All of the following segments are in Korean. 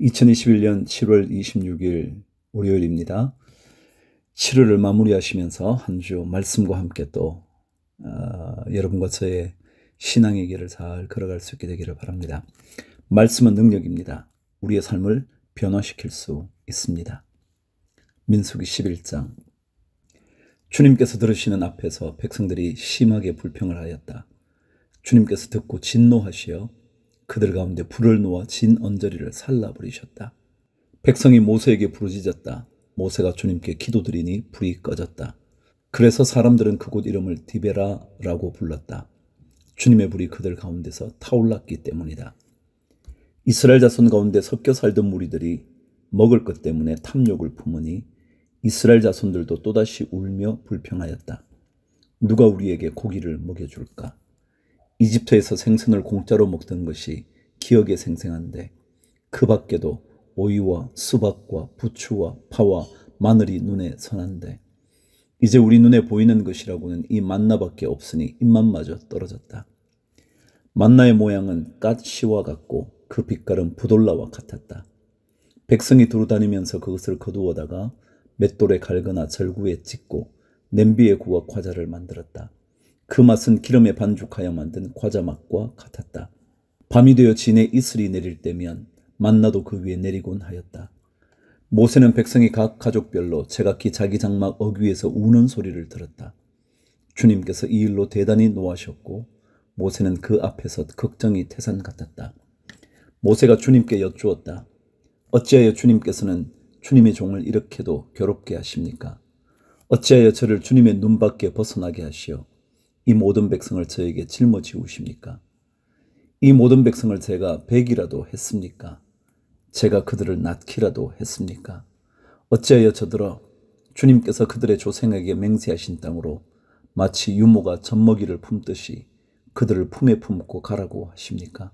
2021년 7월 26일 월요일입니다. 7월을 마무리하시면서 한 주 말씀과 함께 또 여러분과 저의 신앙의 길을 잘 걸어갈 수 있게 되기를 바랍니다. 말씀은 능력입니다. 우리의 삶을 변화시킬 수 있습니다. 민수기 11장. 주님께서 들으시는 앞에서 백성들이 심하게 불평을 하였다. 주님께서 듣고 진노하시어 그들 가운데 불을 놓아 진 언저리를 살라버리셨다. 백성이 모세에게 부르짖었다. 모세가 주님께 기도드리니 불이 꺼졌다. 그래서 사람들은 그곳 이름을 디베라라고 불렀다. 주님의 불이 그들 가운데서 타올랐기 때문이다. 이스라엘 자손 가운데 섞여 살던 무리들이 먹을 것 때문에 탐욕을 품으니 이스라엘 자손들도 또다시 울며 불평하였다. 누가 우리에게 고기를 먹여줄까? 이집트에서 생선을 공짜로 먹던 것이 기억에 생생한데 그 밖에도 오이와 수박과 부추와 파와 마늘이 눈에 선한데 이제 우리 눈에 보이는 것이라고는 이 만나밖에 없으니 입맛마저 떨어졌다. 만나의 모양은 갓씨와 같고 그 빛깔은 부돌라와 같았다. 백성이 두루다니면서 그것을 거두어다가 맷돌에 갈거나 절구에 찍고 냄비에 구워 과자를 만들었다. 그 맛은 기름에 반죽하여 만든 과자 맛과 같았다. 밤이 되어 진에 이슬이 내릴 때면 만나도 그 위에 내리곤 하였다. 모세는 백성이 각 가족별로 제각기 자기 장막 어귀에서 우는 소리를 들었다. 주님께서 이 일로 대단히 노하셨고 모세는 그 앞에서 걱정이 태산 같았다. 모세가 주님께 여쭈었다. 어찌하여 주님께서는 주님의 종을 이렇게도 괴롭게 하십니까? 어찌하여 저를 주님의 눈밖에 벗어나게 하시어 이 모든 백성을 저에게 짊어지우십니까? 이 모든 백성을 제가 배기라도 했습니까? 제가 그들을 낳기라도 했습니까? 어찌하여 저들아 주님께서 그들의 조상에게 맹세하신 땅으로 마치 유모가 젖먹이를 품듯이 그들을 품에 품고 가라고 하십니까?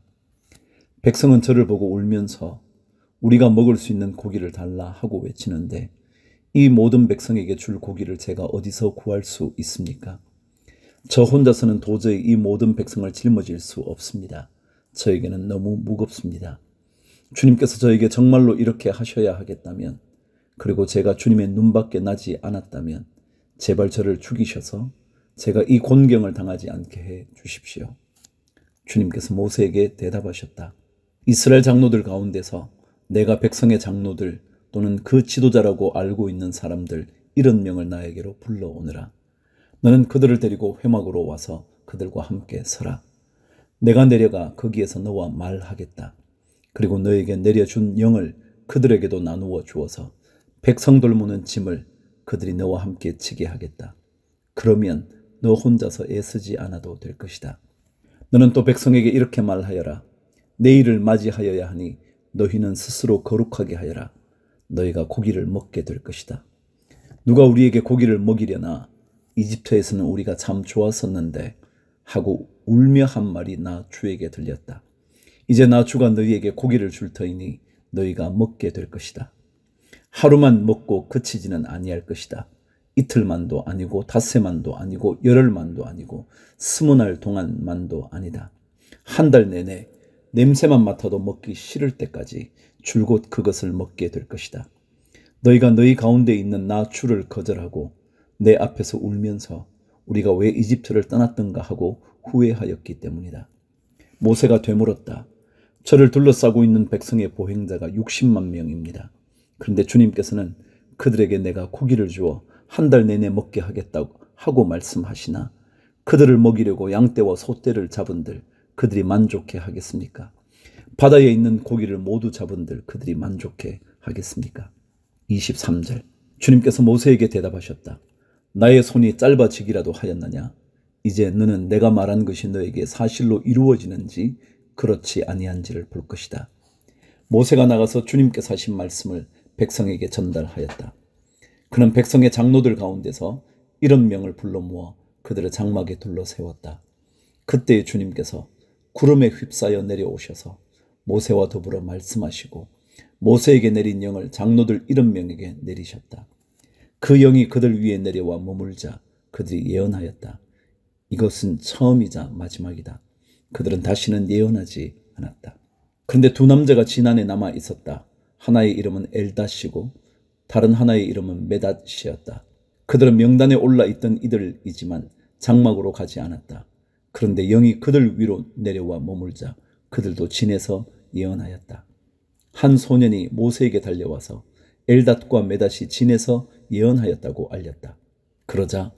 백성은 저를 보고 울면서 우리가 먹을 수 있는 고기를 달라 하고 외치는데 이 모든 백성에게 줄 고기를 제가 어디서 구할 수 있습니까? 저 혼자서는 도저히 이 모든 백성을 짊어질 수 없습니다. 저에게는 너무 무겁습니다. 주님께서 저에게 정말로 이렇게 하셔야 하겠다면, 그리고 제가 주님의 눈밖에 나지 않았다면 제발 저를 죽이셔서 제가 이 곤경을 당하지 않게 해 주십시오. 주님께서 모세에게 대답하셨다. 이스라엘 장로들 가운데서 내가 백성의 장로들 또는 그 지도자라고 알고 있는 사람들 70명을 나에게로 불러오느라. 너는 그들을 데리고 회막으로 와서 그들과 함께 서라. 내가 내려가 거기에서 너와 말하겠다. 그리고 너에게 내려준 영을 그들에게도 나누어 주어서 백성 돌무는 짐을 그들이 너와 함께 지게 하겠다. 그러면 너 혼자서 애쓰지 않아도 될 것이다. 너는 또 백성에게 이렇게 말하여라. 내일을 맞이하여야 하니 너희는 스스로 거룩하게 하여라. 너희가 고기를 먹게 될 것이다. 누가 우리에게 고기를 먹이려나? 이집트에서는 우리가 참 좋았었는데 하고 울며 한 말이 나 주에게 들렸다. 이제 나 주가 너희에게 고기를 줄 터이니 너희가 먹게 될 것이다. 하루만 먹고 그치지는 아니할 것이다. 이틀만도 아니고 닷새만도 아니고 열흘만도 아니고 20날 동안만도 아니다. 한 달 내내 냄새만 맡아도 먹기 싫을 때까지 줄곧 그것을 먹게 될 것이다. 너희가 너희 가운데 있는 나 주를 거절하고 내 앞에서 울면서 우리가 왜 이집트를 떠났던가 하고 후회하였기 때문이다. 모세가 되물었다. 저를 둘러싸고 있는 백성의 보행자가 60만 명입니다. 그런데 주님께서는 그들에게 내가 고기를 주어 한 달 내내 먹게 하겠다고 하고 말씀하시나 그들을 먹이려고 양떼와 소떼를 잡은들 그들이 만족해 하겠습니까? 바다에 있는 고기를 모두 잡은들 그들이 만족해 하겠습니까? 23절. 주님께서 모세에게 대답하셨다. 나의 손이 짧아지기라도 하였느냐? 이제 너는 내가 말한 것이 너에게 사실로 이루어지는지 그렇지 아니한지를 볼 것이다. 모세가 나가서 주님께서 하신 말씀을 백성에게 전달하였다. 그는 백성의 장로들 가운데서 70명을 불러 모아 그들의 장막에 둘러 세웠다. 그때 주님께서 구름에 휩싸여 내려오셔서 모세와 더불어 말씀하시고 모세에게 내린 영을 장로들 70명에게 내리셨다. 그 영이 그들 위에 내려와 머물자 그들이 예언하였다. 이것은 처음이자 마지막이다. 그들은 다시는 예언하지 않았다. 그런데 두 남자가 진안에 남아 있었다. 하나의 이름은 엘닷이고 다른 하나의 이름은 메닷이었다. 그들은 명단에 올라있던 이들이지만 장막으로 가지 않았다. 그런데 영이 그들 위로 내려와 머물자 그들도 진에서 예언하였다. 한 소년이 모세에게 달려와서 엘닷과 메닷이 진에서 예언하였다고 알렸다. 그러자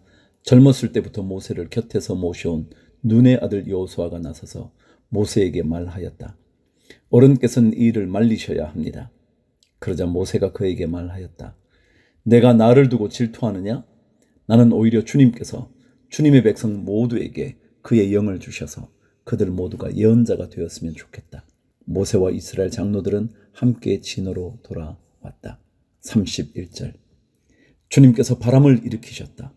젊었을 때부터 모세를 곁에서 모셔온 눈의 아들 여호수아가 나서서 모세에게 말하였다. 어른께서는 이 일을 말리셔야 합니다. 그러자 모세가 그에게 말하였다. 내가 나를 두고 질투하느냐? 나는 오히려 주님께서 주님의 백성 모두에게 그의 영을 주셔서 그들 모두가 예언자가 되었으면 좋겠다. 모세와 이스라엘 장로들은 함께 진으로 돌아왔다. 31절. 주님께서 바람을 일으키셨다.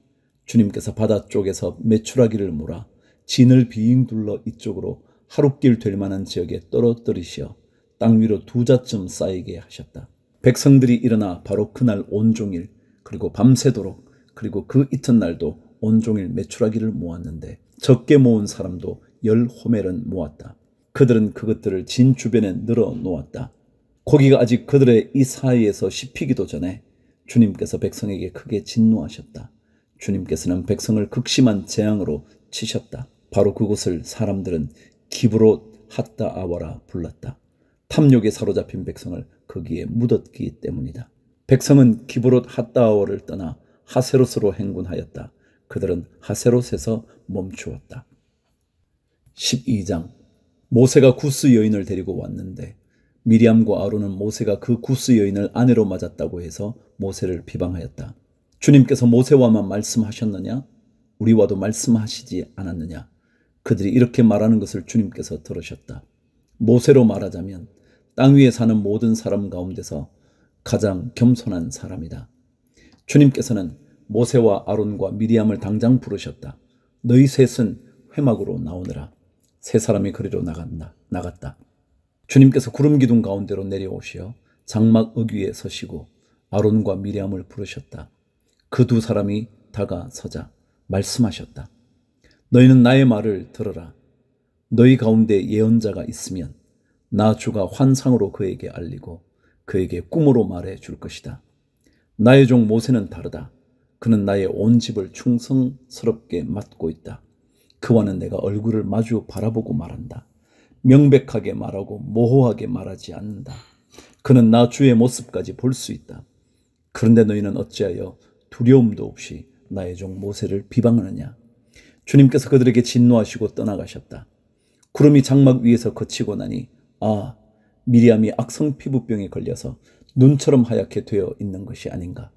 주님께서 바다 쪽에서 메추라기를 몰아 진을 빙 둘러 이쪽으로 하룻길 될 만한 지역에 떨어뜨리시어 땅 위로 2자쯤 쌓이게 하셨다. 백성들이 일어나 바로 그날 온종일 그리고 밤새도록 그리고 그 이튿날도 온종일 메추라기를 모았는데 적게 모은 사람도 10호멜은 모았다. 그들은 그것들을 진 주변에 늘어 놓았다. 고기가 아직 그들의 이 사이에서 씹히기도 전에 주님께서 백성에게 크게 진노하셨다. 주님께서는 백성을 극심한 재앙으로 치셨다. 바로 그곳을 사람들은 기브롯 핫다아와라 불렀다. 탐욕에 사로잡힌 백성을 거기에 묻었기 때문이다. 백성은 기브롯 핫다아와를 떠나 하세롯으로 행군하였다. 그들은 하세롯에서 멈추었다. 12장. 모세가 구스 여인을 데리고 왔는데 미리암과 아론은 모세가 그 구스 여인을 아내로 맞았다고 해서 모세를 비방하였다. 주님께서 모세와만 말씀하셨느냐? 우리와도 말씀하시지 않았느냐? 그들이 이렇게 말하는 것을 주님께서 들으셨다. 모세로 말하자면 땅 위에 사는 모든 사람 가운데서 가장 겸손한 사람이다. 주님께서는 모세와 아론과 미리암을 당장 부르셨다. 너희 셋은 회막으로 나오느라. 세 사람이 그리로 나갔다. 주님께서 구름 기둥 가운데로 내려오시어 장막 어귀에 서시고 아론과 미리암을 부르셨다. 그 2사람이 다가서자 말씀하셨다. 너희는 나의 말을 들으라. 너희 가운데 예언자가 있으면 나 주가 환상으로 그에게 알리고 그에게 꿈으로 말해 줄 것이다. 나의 종 모세는 다르다. 그는 나의 온 집을 충성스럽게 맡고 있다. 그와는 내가 얼굴을 마주 바라보고 말한다. 명백하게 말하고 모호하게 말하지 않는다. 그는 나 주의 모습까지 볼 수 있다. 그런데 너희는 어찌하여 두려움도 없이 나의 종 모세를 비방하느냐? 주님께서 그들에게 진노하시고 떠나가셨다. 구름이 장막 위에서 거치고 나니 미리암이 악성 피부병에 걸려서 눈처럼 하얗게 되어 있는 것이 아닌가.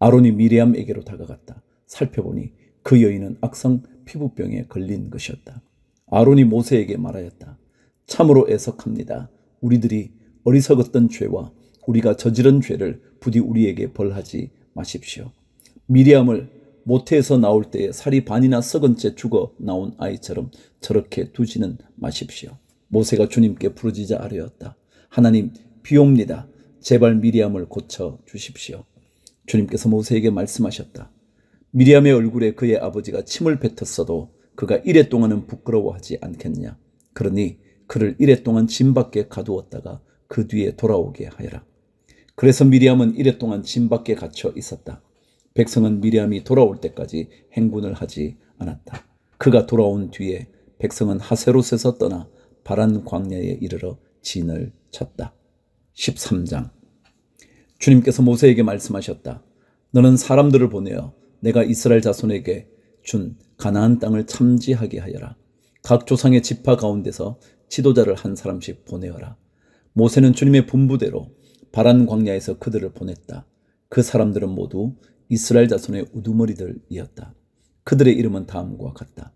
아론이 미리암에게로 다가갔다. 살펴보니 그 여인은 악성 피부병에 걸린 것이었다. 아론이 모세에게 말하였다. 참으로 애석합니다. 우리들이 어리석었던 죄와 우리가 저지른 죄를 부디 우리에게 벌하지 마십시오. 미리암을 모태에서 나올 때에 살이 반이나 썩은 채 죽어 나온 아이처럼 저렇게 두지는 마십시오. 모세가 주님께 부르짖어 아뢰었다. 하나님, 비옵니다. 제발 미리암을 고쳐 주십시오. 주님께서 모세에게 말씀하셨다. 미리암의 얼굴에 그의 아버지가 침을 뱉었어도 그가 이래 동안은 부끄러워하지 않겠냐. 그러니 그를 이래 동안 진 밖에 가두었다가 그 뒤에 돌아오게 하여라. 그래서 미리암은 이래 동안 진 밖에 갇혀 있었다. 백성은 미리암이 돌아올 때까지 행군을 하지 않았다. 그가 돌아온 뒤에 백성은 하세롯에서 떠나 바란 광야에 이르러 진을 쳤다. 13장. 주님께서 모세에게 말씀하셨다. 너는 사람들을 보내어 내가 이스라엘 자손에게 준 가나안 땅을 참지하게 하여라. 각 조상의 지파 가운데서 지도자를 한 사람씩 보내어라. 모세는 주님의 분부대로 바란 광야에서 그들을 보냈다. 그 사람들은 모두 이스라엘 자손의 우두머리들이었다. 그들의 이름은 다음과 같다.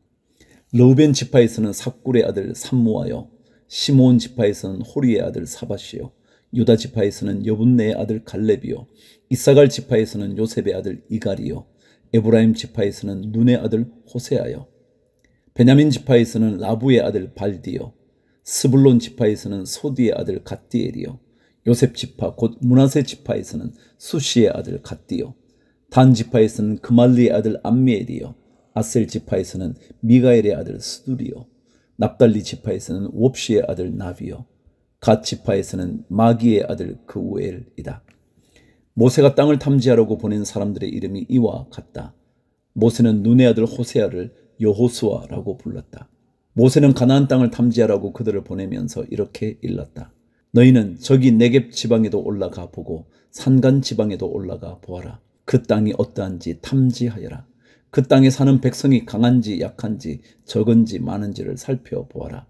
르우벤 지파에서는 삭굴의 아들 삼무아요, 시므온 지파에서는 호리의 아들 사밧이요, 유다 지파에서는 여분네의 아들 갈렙이요, 이사갈 지파에서는 요셉의 아들 이갈이요, 에브라임 지파에서는 눈의 아들 호세아요, 베냐민 지파에서는 라부의 아들 발디요, 스불론 지파에서는 소디의 아들 갓디엘이요, 요셉 지파 곧 므낫세 지파에서는 수시의 아들 갓디요, 단 지파에서는 그말리의 아들 암미엘이요, 아셀 지파에서는 미가엘의 아들 스두리요, 납달리 지파에서는 옵시의 아들 나비요, 갓 지파에서는 마기의 아들 그우엘이다. 모세가 땅을 탐지하려고 보낸 사람들의 이름이 이와 같다. 모세는 눈의 아들 호세아를 여호수아라고 불렀다. 모세는 가나안 땅을 탐지하라고 그들을 보내면서 이렇게 일렀다. 너희는 저기 네겝 지방에도 올라가 보고 산간 지방에도 올라가 보아라. 그 땅이 어떠한지 탐지하여라. 그 땅에 사는 백성이 강한지 약한지 적은지 많은지를 살펴보아라.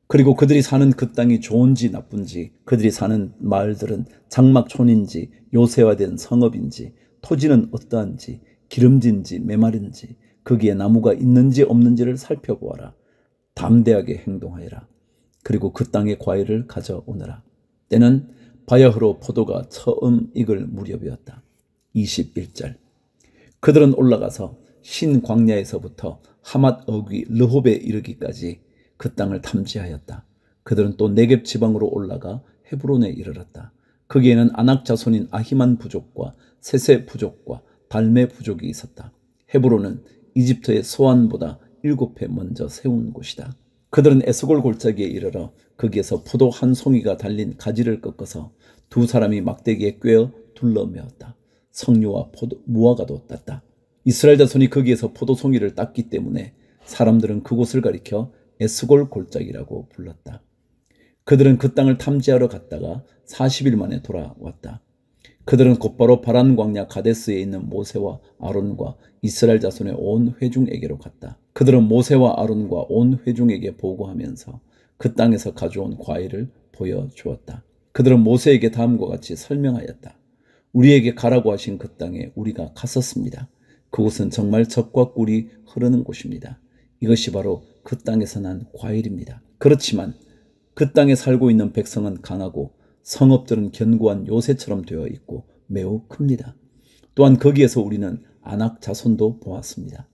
그리고 그들이 사는 그 땅이 좋은지 나쁜지, 그들이 사는 마을들은 장막촌인지 요새화된 성읍인지, 토지는 어떠한지 기름진지 메마른지, 거기에 나무가 있는지 없는지를 살펴보아라. 담대하게 행동하여라. 그리고 그 땅의 과일을 가져오너라. 때는 바야흐로 포도가 처음 익을 무렵이었다. 21절. 그들은 올라가서 신 광야에서부터 하맛 어귀 르홉에 이르기까지 그 땅을 탐지하였다. 그들은 또 네겝 지방으로 올라가 헤브론에 이르렀다. 거기에는 아낙 자손인 아히만 부족과 세세 부족과 달메 부족이 있었다. 헤브론은 이집트의 소안보다 7배 먼저 세운 곳이다. 그들은 에스골 골짜기에 이르러 거기에서 포도 한 송이가 달린 가지를 꺾어서 두 사람이 막대기에 꿰어 둘러매었다. 석류와 무화과도 땄다. 이스라엘 자손이 거기에서 포도송이를 땄기 때문에 사람들은 그곳을 가리켜 에스골 골짜기라고 불렀다. 그들은 그 땅을 탐지하러 갔다가 40일 만에 돌아왔다. 그들은 곧바로 바란 광야 가데스에 있는 모세와 아론과 이스라엘 자손의 온 회중에게로 갔다. 그들은 모세와 아론과 온 회중에게 보고하면서 그 땅에서 가져온 과일을 보여주었다. 그들은 모세에게 다음과 같이 설명하였다. 우리에게 가라고 하신 그 땅에 우리가 갔었습니다. 그곳은 정말 젖과 꿀이 흐르는 곳입니다. 이것이 바로 그 땅에서 난 과일입니다. 그렇지만 그 땅에 살고 있는 백성은 강하고 성읍들은 견고한 요새처럼 되어 있고 매우 큽니다. 또한 거기에서 우리는 아낙 자손도 보았습니다.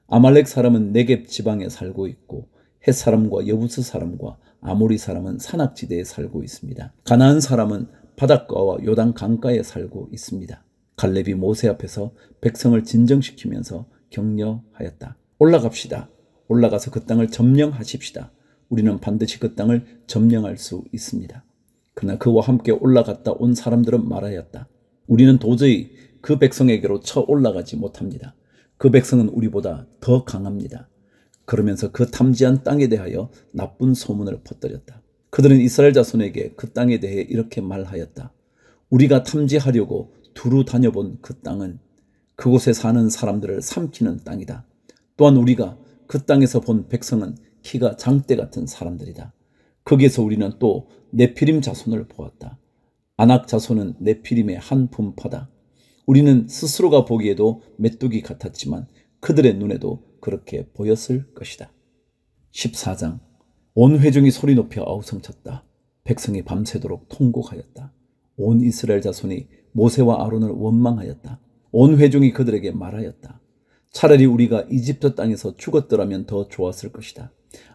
아말렉 사람은 네겝 지방에 살고 있고 헷 사람과 여부스 사람과 아모리 사람은 산악지대에 살고 있습니다. 가나안 사람은 바닷가와 요단 강가에 살고 있습니다. 갈렙이 모세 앞에서 백성을 진정시키면서 격려하였다. 올라갑시다. 올라가서 그 땅을 점령하십시다. 우리는 반드시 그 땅을 점령할 수 있습니다. 그러나 그와 함께 올라갔다 온 사람들은 말하였다. 우리는 도저히 그 백성에게로 쳐 올라가지 못합니다. 그 백성은 우리보다 더 강합니다. 그러면서 그 탐지한 땅에 대하여 나쁜 소문을 퍼뜨렸다. 그들은 이스라엘 자손에게 그 땅에 대해 이렇게 말하였다. 우리가 탐지하려고 두루 다녀본 그 땅은 그곳에 사는 사람들을 삼키는 땅이다. 또한 우리가 그 땅에서 본 백성은 키가 장대 같은 사람들이다. 거기에서 우리는 또 네피림 자손을 보았다. 아낙 자손은 네피림의 한 분파다. 우리는 스스로가 보기에도 메뚜기 같았지만 그들의 눈에도 그렇게 보였을 것이다. 14장. 온 회중이 소리 높여 아우성쳤다. 백성이 밤새도록 통곡하였다. 온 이스라엘 자손이 모세와 아론을 원망하였다. 온 회중이 그들에게 말하였다. 차라리 우리가 이집트 땅에서 죽었더라면 더 좋았을 것이다.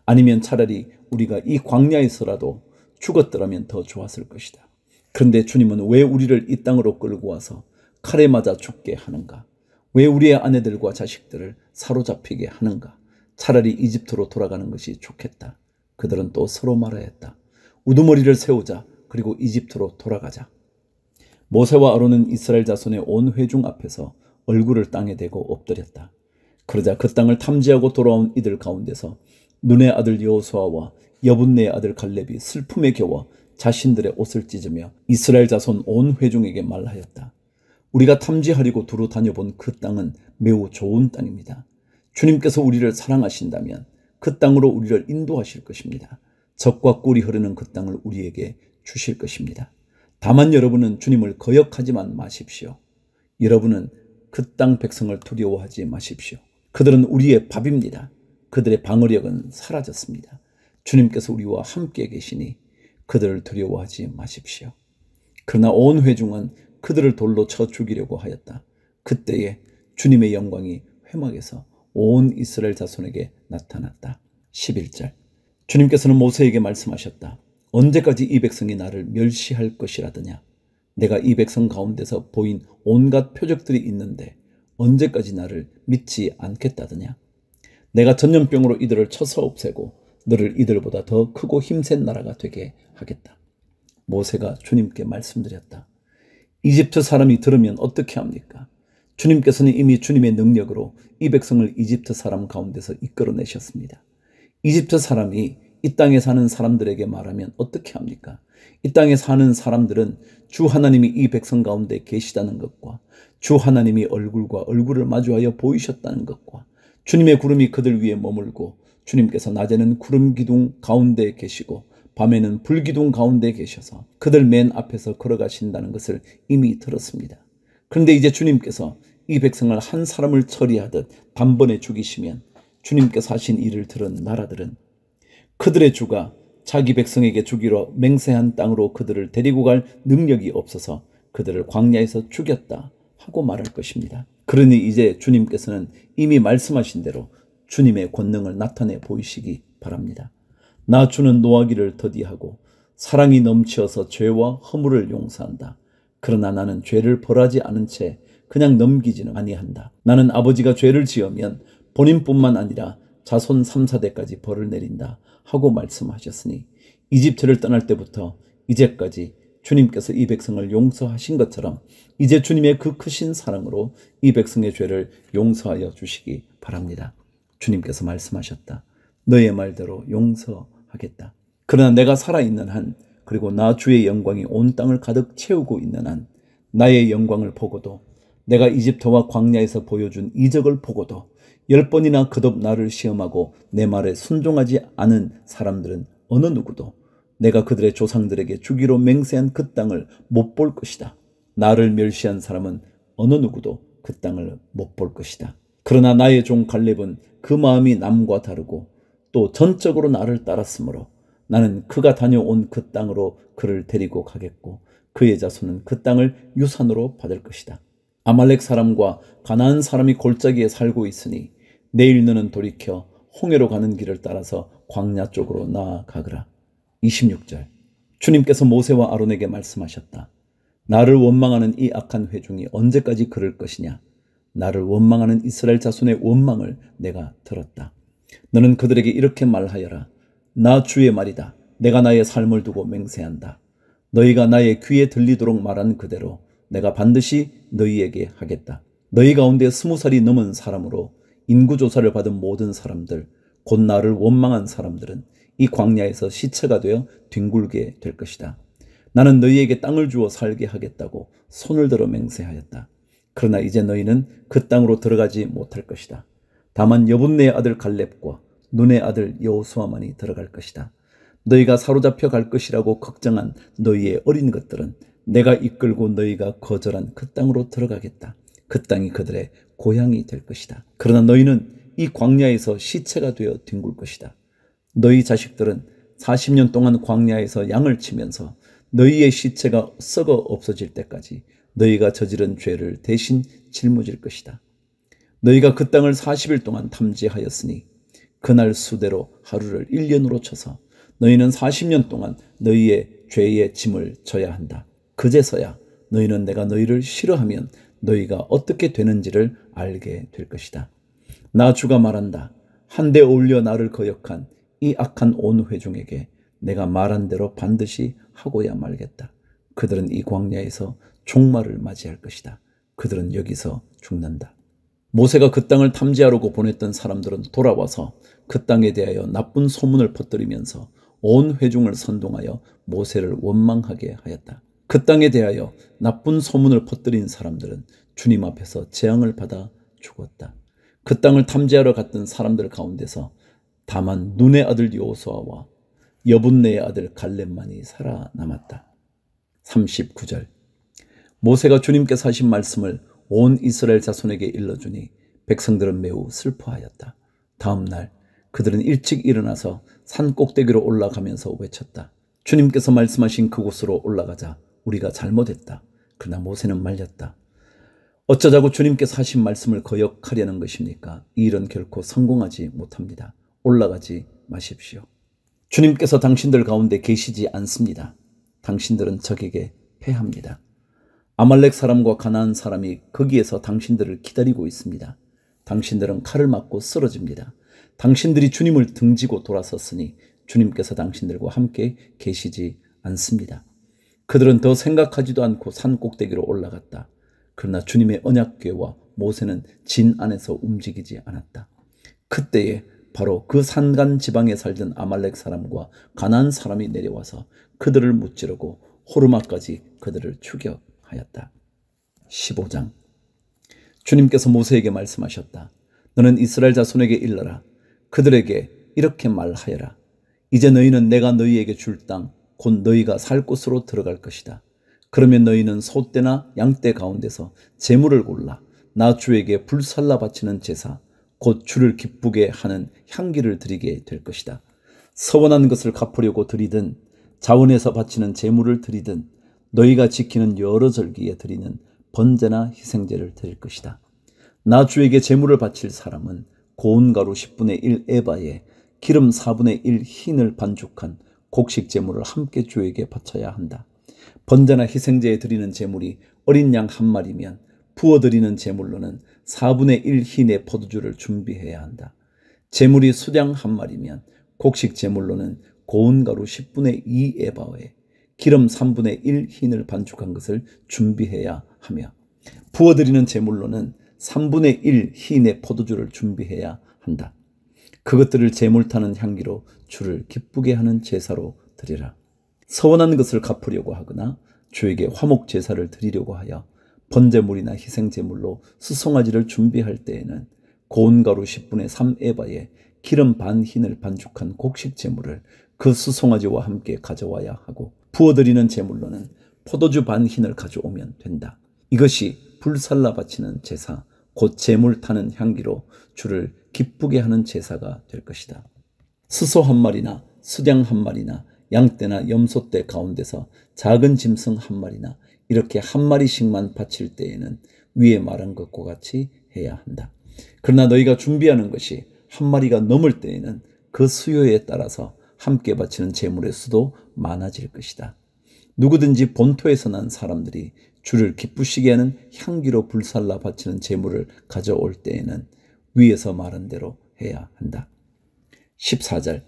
아니면 차라리 우리가 이 광야에서라도 죽었더라면 더 좋았을 것이다. 그런데 주님은 왜 우리를 이 땅으로 끌고 와서 칼에 맞아 죽게 하는가? 왜 우리의 아내들과 자식들을 사로잡히게 하는가? 차라리 이집트로 돌아가는 것이 좋겠다. 그들은 또 서로 말하였다. 우두머리를 세우자. 그리고 이집트로 돌아가자. 모세와 아론은 이스라엘 자손의 온 회중 앞에서 얼굴을 땅에 대고 엎드렸다. 그러자 그 땅을 탐지하고 돌아온 이들 가운데서 눈의 아들 여호수아와 여분네의 아들 갈렙이 슬픔에 겨워 자신들의 옷을 찢으며 이스라엘 자손 온 회중에게 말하였다. 우리가 탐지하려고 두루 다녀본 그 땅은 매우 좋은 땅입니다. 주님께서 우리를 사랑하신다면 그 땅으로 우리를 인도하실 것입니다. 젖과 꿀이 흐르는 그 땅을 우리에게 주실 것입니다. 다만 여러분은 주님을 거역하지만 마십시오. 여러분은 그 땅 백성을 두려워하지 마십시오. 그들은 우리의 밥입니다. 그들의 방어력은 사라졌습니다. 주님께서 우리와 함께 계시니 그들을 두려워하지 마십시오. 그러나 온 회중은 그들을 돌로 쳐 죽이려고 하였다. 그때에 주님의 영광이 회막에서 온 이스라엘 자손에게 나타났다. 11절. 주님께서는 모세에게 말씀하셨다. 언제까지 이 백성이 나를 멸시할 것이라더냐? 내가 이 백성 가운데서 보인 온갖 표적들이 있는데 언제까지 나를 믿지 않겠다더냐? 내가 전염병으로 이들을 쳐서 없애고 너를 이들보다 더 크고 힘센 나라가 되게 하겠다. 모세가 주님께 말씀드렸다. 이집트 사람이 들으면 어떻게 합니까? 주님께서는 이미 주님의 능력으로 이 백성을 이집트 사람 가운데서 이끌어내셨습니다. 이집트 사람이 이 땅에 사는 사람들에게 말하면 어떻게 합니까? 이 땅에 사는 사람들은 주 하나님이 이 백성 가운데 계시다는 것과 주 하나님이 얼굴과 얼굴을 마주하여 보이셨다는 것과 주님의 구름이 그들 위에 머물고 주님께서 낮에는 구름 기둥 가운데 계시고 밤에는 불기둥 가운데 계셔서 그들 맨 앞에서 걸어가신다는 것을 이미 들었습니다. 그런데 이제 주님께서 이 백성을 한 사람을 처리하듯 단번에 죽이시면 주님께서 하신 일을 들은 나라들은 그들의 주가 자기 백성에게 주기로 맹세한 땅으로 그들을 데리고 갈 능력이 없어서 그들을 광야에서 죽였다 하고 말할 것입니다. 그러니 이제 주님께서는 이미 말씀하신 대로 주님의 권능을 나타내 보이시기 바랍니다. 나 주는 노하기를 더디하고 사랑이 넘치어서 죄와 허물을 용서한다. 그러나 나는 죄를 벌하지 않은 채 그냥 넘기지는 아니한다. 나는 아버지가 죄를 지으면 본인뿐만 아니라 자손 3, 4대까지 벌을 내린다 하고 말씀하셨으니 이집트를 떠날 때부터 이제까지 주님께서 이 백성을 용서하신 것처럼 이제 주님의 그 크신 사랑으로 이 백성의 죄를 용서하여 주시기 바랍니다. 주님께서 말씀하셨다. 너의 말대로 용서하겠다. 그러나 내가 살아있는 한 그리고 나 주의 영광이 온 땅을 가득 채우고 있는 한 나의 영광을 보고도 내가 이집트와 광야에서 보여준 이적을 보고도 10번이나 거듭 나를 시험하고 내 말에 순종하지 않은 사람들은 어느 누구도 내가 그들의 조상들에게 주기로 맹세한 그 땅을 못 볼 것이다. 나를 멸시한 사람은 어느 누구도 그 땅을 못 볼 것이다. 그러나 나의 종 갈렙은 그 마음이 남과 다르고 또 전적으로 나를 따랐으므로 나는 그가 다녀온 그 땅으로 그를 데리고 가겠고 그의 자손은 그 땅을 유산으로 받을 것이다. 아말렉 사람과 가나안 사람이 골짜기에 살고 있으니 내일 너는 돌이켜 홍해로 가는 길을 따라서 광야 쪽으로 나아가거라. 26절 주님께서 모세와 아론에게 말씀하셨다. 나를 원망하는 이 악한 회중이 언제까지 그럴 것이냐. 나를 원망하는 이스라엘 자손의 원망을 내가 들었다. 너는 그들에게 이렇게 말하여라. 나 주의 말이다. 내가 나의 삶을 두고 맹세한다. 너희가 나의 귀에 들리도록 말한 그대로 내가 반드시 너희에게 하겠다. 너희 가운데 20살이 넘은 사람으로 인구조사를 받은 모든 사람들, 곧 나를 원망한 사람들은 이 광야에서 시체가 되어 뒹굴게 될 것이다. 나는 너희에게 땅을 주어 살게 하겠다고 손을 들어 맹세하였다. 그러나 이제 너희는 그 땅으로 들어가지 못할 것이다. 다만 여분네의 아들 갈렙과 눈의 아들 여호수아만이 들어갈 것이다. 너희가 사로잡혀 갈 것이라고 걱정한 너희의 어린 것들은 내가 이끌고 너희가 거절한 그 땅으로 들어가겠다. 그 땅이 그들의 고향이 될 것이다. 그러나 너희는 이 광야에서 시체가 되어 뒹굴 것이다. 너희 자식들은 40년 동안 광야에서 양을 치면서 너희의 시체가 썩어 없어질 때까지 너희가 저지른 죄를 대신 짊어질 것이다. 너희가 그 땅을 40일 동안 탐지하였으니 그날 수대로 하루를 1년으로 쳐서 너희는 40년 동안 너희의 죄의 짐을 져야 한다. 그제서야 너희는 내가 너희를 싫어하면 너희가 어떻게 되는지를 알게 될 것이다. 나 주가 말한다. 한데 어울려 나를 거역한 이 악한 온 회중에게 내가 말한 대로 반드시 하고야 말겠다. 그들은 이 광야에서 종말을 맞이할 것이다. 그들은 여기서 죽는다. 모세가 그 땅을 탐지하려고 보냈던 사람들은 돌아와서 그 땅에 대하여 나쁜 소문을 퍼뜨리면서 온 회중을 선동하여 모세를 원망하게 하였다. 그 땅에 대하여 나쁜 소문을 퍼뜨린 사람들은 주님 앞에서 재앙을 받아 죽었다. 그 땅을 탐지하러 갔던 사람들 가운데서 다만 눈의 아들 여호수아와 여분네의 아들 갈렙만이 살아남았다. 39절 모세가 주님께서 하신 말씀을 온 이스라엘 자손에게 일러주니 백성들은 매우 슬퍼하였다. 다음 날 그들은 일찍 일어나서 산 꼭대기로 올라가면서 외쳤다. 주님께서 말씀하신 그곳으로 올라가자. 우리가 잘못했다. 그러나 모세는 말렸다. 어쩌자고 주님께서 하신 말씀을 거역하려는 것입니까? 이 일은 결코 성공하지 못합니다. 올라가지 마십시오. 주님께서 당신들 가운데 계시지 않습니다. 당신들은 적에게 패합니다. 아말렉 사람과 가나안 사람이 거기에서 당신들을 기다리고 있습니다. 당신들은 칼을 맞고 쓰러집니다. 당신들이 주님을 등지고 돌아섰으니 주님께서 당신들과 함께 계시지 않습니다. 그들은 더 생각하지도 않고 산 꼭대기로 올라갔다. 그러나 주님의 언약궤와 모세는 진 안에서 움직이지 않았다. 그때에 바로 그 산간 지방에 살던 아말렉 사람과 가나안 사람이 내려와서 그들을 무찌르고 호르마까지 그들을 추격하였다. 15장. 주님께서 모세에게 말씀하셨다. 너는 이스라엘 자손에게 일러라. 그들에게 이렇게 말하여라. 이제 너희는 내가 너희에게 줄 땅, 곧 너희가 살 곳으로 들어갈 것이다. 그러면 너희는 소떼나 양떼 가운데서 제물을 골라 나 주에게 불살라 바치는 제사, 곧 주를 기쁘게 하는 향기를 드리게 될 것이다. 서원한 것을 갚으려고 드리든 자원해서 바치는 제물을 드리든 너희가 지키는 여러 절기에 드리는 번제나 희생제를 드릴 것이다. 나 주에게 제물을 바칠 사람은 고운 가루 10분의 1 에바에 기름 4분의 1 흰을 반죽한 곡식 제물을 함께 주에게 바쳐야 한다. 번제나 희생제에 드리는 제물이 어린 양 한 마리면 부어드리는 제물로는 4분의 1 흰의 포도주를 준비해야 한다. 제물이 수량 한 마리면 곡식 제물로는 고운 가루 10분의 2 에바에 기름 3분의 1 흰을 반죽한 것을 준비해야 하며 부어드리는 제물로는 3분의 1 흰의 포도주를 준비해야 한다. 그것들을 제물 타는 향기로 주를 기쁘게 하는 제사로 드리라. 서원한 것을 갚으려고 하거나 주에게 화목 제사를 드리려고 하여 번제물이나 희생제물로 수송아지를 준비할 때에는 고운 가루 10분의 3 에바에 기름 반 흰을 반죽한 곡식 제물을 그 수송아지와 함께 가져와야 하고 부어드리는 제물로는 포도주 반 흰을 가져오면 된다. 이것이 불살라 바치는 제사, 곧 제물 타는 향기로 주를 기쁘게 하는 제사가 될 것이다. 수소 한 마리나 수량 한 마리나 양떼나 염소떼 가운데서 작은 짐승 한 마리나 이렇게 한 마리씩만 바칠 때에는 위에 말한 것과 같이 해야 한다. 그러나 너희가 준비하는 것이 한 마리가 넘을 때에는 그 수요에 따라서 함께 바치는 제물의 수도 많아질 것이다. 누구든지 본토에서 난 사람들이 주를 기쁘시게 하는 향기로 불살라 바치는 제물을 가져올 때에는 위에서 말한 대로 해야 한다. 14절.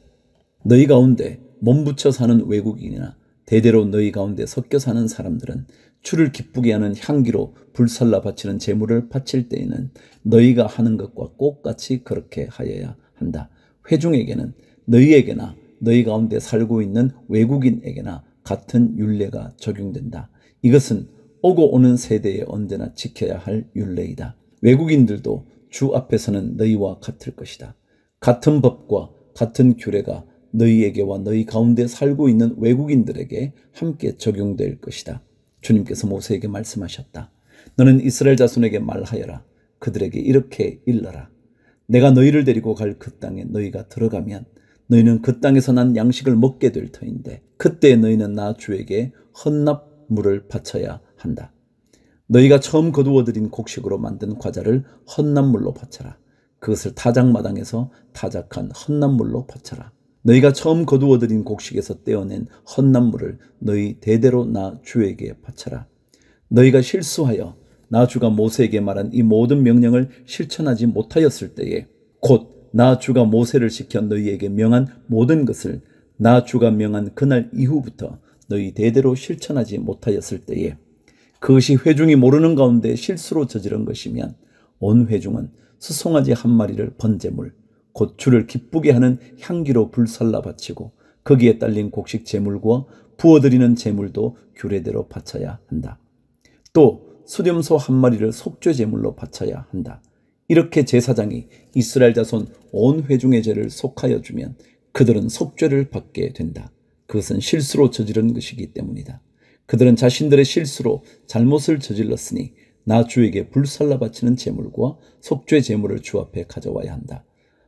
너희 가운데 몸붙여 사는 외국인이나 대대로 너희 가운데 섞여 사는 사람들은 주를 기쁘게 하는 향기로 불살라 바치는 제물을 바칠 때에는 너희가 하는 것과 똑같이 그렇게 하여야 한다. 회중에게는 너희에게나 너희 가운데 살고 있는 외국인에게나 같은 율례가 적용된다. 이것은 오고 오는 세대에 언제나 지켜야 할 율례이다. 외국인들도 주 앞에서는 너희와 같을 것이다. 같은 법과 같은 규례가 너희에게와 너희 가운데 살고 있는 외국인들에게 함께 적용될 것이다. 주님께서 모세에게 말씀하셨다. 너는 이스라엘 자손에게 말하여라. 그들에게 이렇게 일러라. 내가 너희를 데리고 갈 그 땅에 너희가 들어가면 너희는 그 땅에서 난 양식을 먹게 될 터인데 그때 너희는 나 주에게 헌납물을 바쳐야 한다. 너희가 처음 거두어들인 곡식으로 만든 과자를 헌납물로 바쳐라. 그것을 타작마당에서 타작한 헌납물로 바쳐라. 너희가 처음 거두어들인 곡식에서 떼어낸 헌납물을 너희 대대로 나 주에게 바쳐라. 너희가 실수하여 나 주가 모세에게 말한 이 모든 명령을 실천하지 못하였을 때에 곧 나 주가 모세를 시켜 너희에게 명한 모든 것을 나 주가 명한 그날 이후부터 너희 대대로 실천하지 못하였을 때에 그것이 회중이 모르는 가운데 실수로 저지른 것이면 온 회중은 수송아지 한 마리를 번제물 곧 주를 기쁘게 하는 향기로 불살라 바치고 거기에 딸린 곡식 제물과 부어드리는 제물도 규례대로 바쳐야 한다. 또 수렴소 한 마리를 속죄 제물로 바쳐야 한다. 이렇게 제사장이 이스라엘 자손 온 회중의 죄를 속하여 주면 그들은 속죄를 받게 된다. 그것은 실수로 저지른 것이기 때문이다. 그들은 자신들의 실수로 잘못을 저질렀으니 나 주에게 불살라 바치는 제물과 속죄 제물을 주 앞에 가져와야 한다.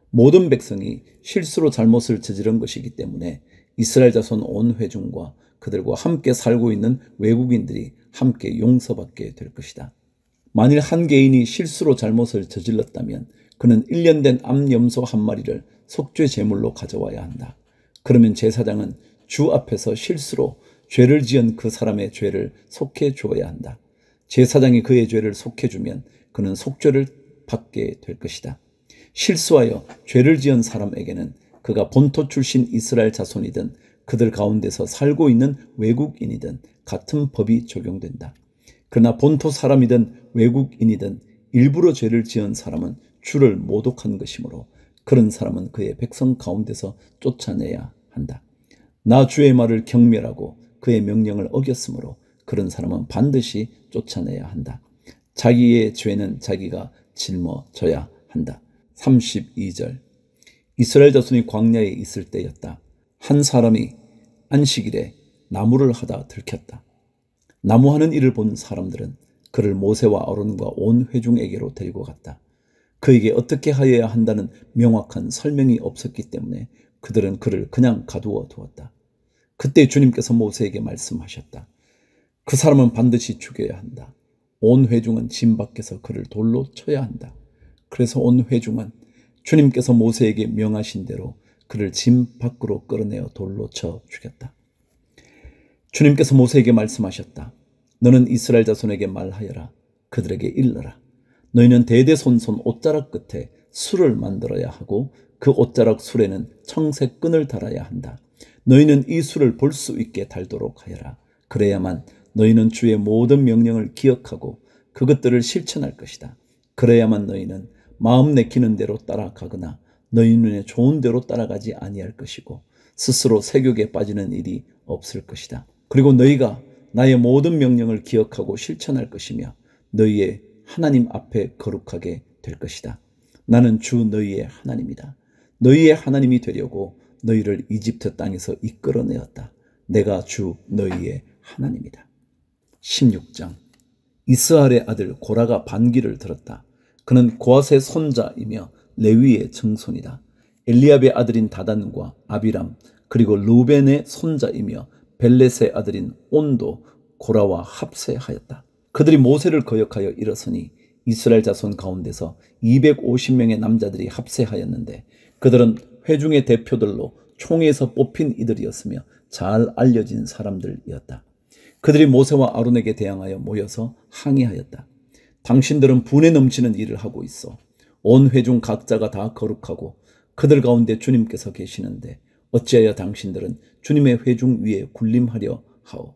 모든 백성이 실수로 잘못을 저지른 것이기 때문에 이스라엘 자손 온 회중과 그들과 함께 살고 있는 외국인들이 함께 용서받게 될 것이다. 만일 한 개인이 실수로 잘못을 저질렀다면 그는 1년 된 암염소 한 마리를 속죄 제물로 가져와야 한다. 그러면 제사장은 주 앞에서 실수로 죄를 지은 그 사람의 죄를 속해 주어야 한다. 제사장이 그의 죄를 속해 주면 그는 속죄를 받게 될 것이다. 실수하여 죄를 지은 사람에게는 그가 본토 출신 이스라엘 자손이든 그들 가운데서 살고 있는 외국인이든 같은 법이 적용된다. 그러나 본토 사람이든 외국인이든 일부러 죄를 지은 사람은 주를 모독한 것이므로 그런 사람은 그의 백성 가운데서 쫓아내야 한다. 나 주의 말을 경멸하고 그의 명령을 어겼으므로 그런 사람은 반드시 쫓아내야 한다. 자기의 죄는 자기가 짊어져야 한다. 32절. 이스라엘 자손이 광야에 있을 때였다. 한 사람이 안식일에 나무를 하다 들켰다. 나무하는 일을 본 사람들은 그를 모세와 아론과 온 회중에게로 데리고 갔다. 그에게 어떻게 하여야 한다는 명확한 설명이 없었기 때문에 그들은 그를 그냥 가두어 두었다. 그때 주님께서 모세에게 말씀하셨다. 그 사람은 반드시 죽여야 한다. 온 회중은 진 밖에서 그를 돌로 쳐야 한다. 그래서 온 회중은 주님께서 모세에게 명하신 대로 그를 진 밖으로 끌어내어 돌로 쳐 죽였다. 주님께서 모세에게 말씀하셨다. 너는 이스라엘 자손에게 말하여라. 그들에게 일러라. 너희는 대대손손 옷자락 끝에 술을 만들어야 하고 그 옷자락 술에는 청색 끈을 달아야 한다. 너희는 이 술을 볼 수 있게 달도록 하여라. 그래야만 너희는 주의 모든 명령을 기억하고 그것들을 실천할 것이다. 그래야만 너희는 마음 내키는 대로 따라가거나 너희 눈에 좋은 대로 따라가지 아니할 것이고 스스로 세욕에 빠지는 일이 없을 것이다. 그리고 너희가 나의 모든 명령을 기억하고 실천할 것이며 너희의 하나님 앞에 거룩하게 될 것이다. 나는 주 너희의 하나님이다. 너희의 하나님이 되려고 너희를 이집트 땅에서 이끌어내었다. 내가 주 너희의 하나님이다. 16장. 이스라엘의 아들 고라가 반기를 들었다. 그는 고앗의 손자이며 레위의 증손이다. 엘리압의 아들인 다단과 아비람 그리고 루벤의 손자이며 벨렛의 아들인 온도 고라와 합세하였다. 그들이 모세를 거역하여 일어서니 이스라엘 자손 가운데서 250명의 남자들이 합세하였는데 그들은 회중의 대표들로 총회에서 뽑힌 이들이었으며 잘 알려진 사람들이었다. 그들이 모세와 아론에게 대항하여 모여서 항의하였다. 당신들은 분에 넘치는 일을 하고 있어. 온 회중 각자가 다 거룩하고 그들 가운데 주님께서 계시는데 어찌하여 당신들은 주님의 회중 위에 군림하려 하오.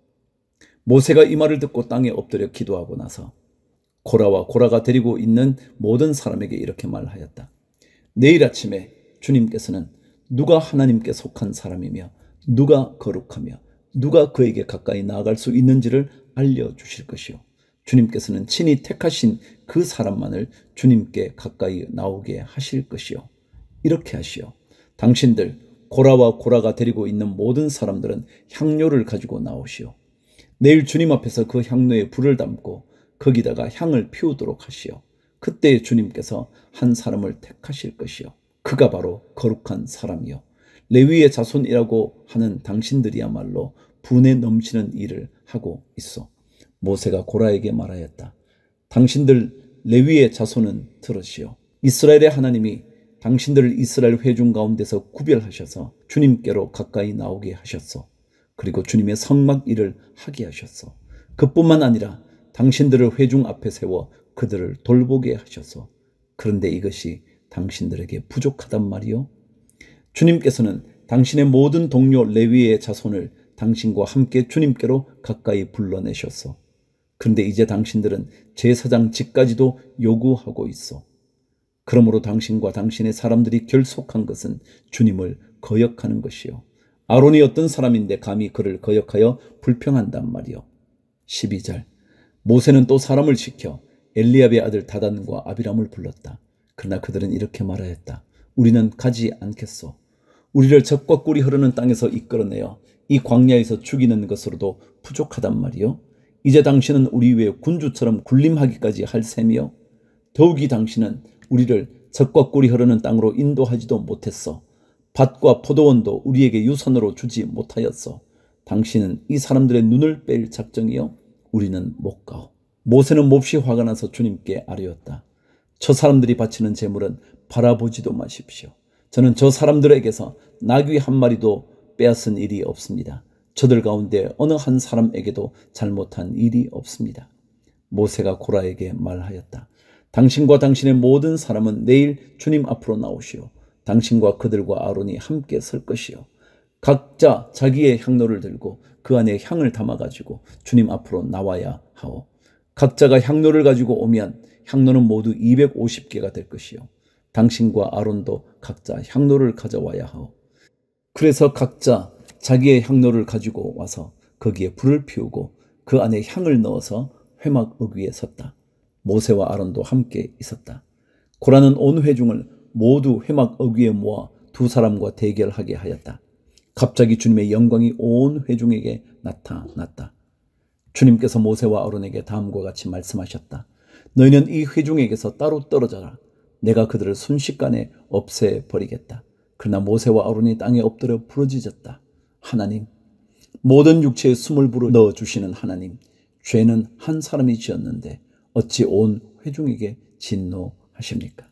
모세가 이 말을 듣고 땅에 엎드려 기도하고 나서 고라와 고라가 데리고 있는 모든 사람에게 이렇게 말하였다. 내일 아침에 주님께서는 누가 하나님께 속한 사람이며 누가 거룩하며 누가 그에게 가까이 나아갈 수 있는지를 알려주실 것이요. 주님께서는 친히 택하신 그 사람만을 주님께 가까이 나오게 하실 것이요. 이렇게 하시오. 당신들 고라와 고라가 데리고 있는 모든 사람들은 향료를 가지고 나오시오. 내일 주님 앞에서 그 향로에 불을 담고 거기다가 향을 피우도록 하시오. 그때 주님께서 한 사람을 택하실 것이요. 그가 바로 거룩한 사람이요. 레위의 자손이라고 하는 당신들이야말로 분에 넘치는 일을 하고 있어. 모세가 고라에게 말하였다. 당신들 레위의 자손은 들으시오. 이스라엘의 하나님이 당신들을 이스라엘 회중 가운데서 구별하셔서 주님께로 가까이 나오게 하셨어. 그리고 주님의 성막 일을 하게 하셨어. 그뿐만 아니라 당신들을 회중 앞에 세워 그들을 돌보게 하셔서. 그런데 이것이 당신들에게 부족하단 말이요. 주님께서는 당신의 모든 동료 레위의 자손을 당신과 함께 주님께로 가까이 불러내셨어. 그런데 이제 당신들은 제사장 직까지도 요구하고 있어. 그러므로 당신과 당신의 사람들이 결속한 것은 주님을 거역하는 것이요. 아론이 어떤 사람인데 감히 그를 거역하여 불평한단 말이요. 12절. 모세는 또 사람을 시켜 엘리압의 아들 다단과 아비람을 불렀다. 그러나 그들은 이렇게 말하였다. 우리는 가지 않겠소. 우리를 적과 꿀이 흐르는 땅에서 이끌어내어 이 광야에서 죽이는 것으로도 부족하단 말이요. 이제 당신은 우리 위에 군주처럼 군림하기까지 할 셈이요. 더욱이 당신은 우리를 적과 꿀이 흐르는 땅으로 인도하지도 못했어. 밭과 포도원도 우리에게 유산으로 주지 못하였어. 당신은 이 사람들의 눈을 뺄 작정이요. 우리는 못 가오. 모세는 몹시 화가 나서 주님께 아뢰었다. 저 사람들이 바치는 제물은 바라보지도 마십시오. 저는 저 사람들에게서 나귀 한 마리도 빼앗은 일이 없습니다. 저들 가운데 어느 한 사람에게도 잘못한 일이 없습니다. 모세가 고라에게 말하였다. 당신과 당신의 모든 사람은 내일 주님 앞으로 나오시오. 당신과 그들과 아론이 함께 설 것이요. 각자 자기의 향로를 들고 그 안에 향을 담아가지고 주님 앞으로 나와야 하오. 각자가 향로를 가지고 오면 향로는 모두 250개가 될 것이요. 당신과 아론도 각자 향로를 가져와야 하오. 그래서 각자 자기의 향로를 가지고 와서 거기에 불을 피우고 그 안에 향을 넣어서 회막 위에 섰다. 모세와 아론도 함께 있었다. 고라는 온 회중을 모두 회막 위에 모아 두 사람과 대결하게 하였다. 갑자기 주님의 영광이 온 회중에게 나타났다. 주님께서 모세와 아론에게 다음과 같이 말씀하셨다. 너희는 이 회중에게서 따로 떨어져라. 내가 그들을 순식간에 없애버리겠다. 그러나 모세와 아론이 땅에 엎드려 부르짖었다. 하나님, 모든 육체에 숨을 불어 넣어주시는 하나님, 죄는 한 사람이 지었는데 어찌 온 회중에게 진노하십니까?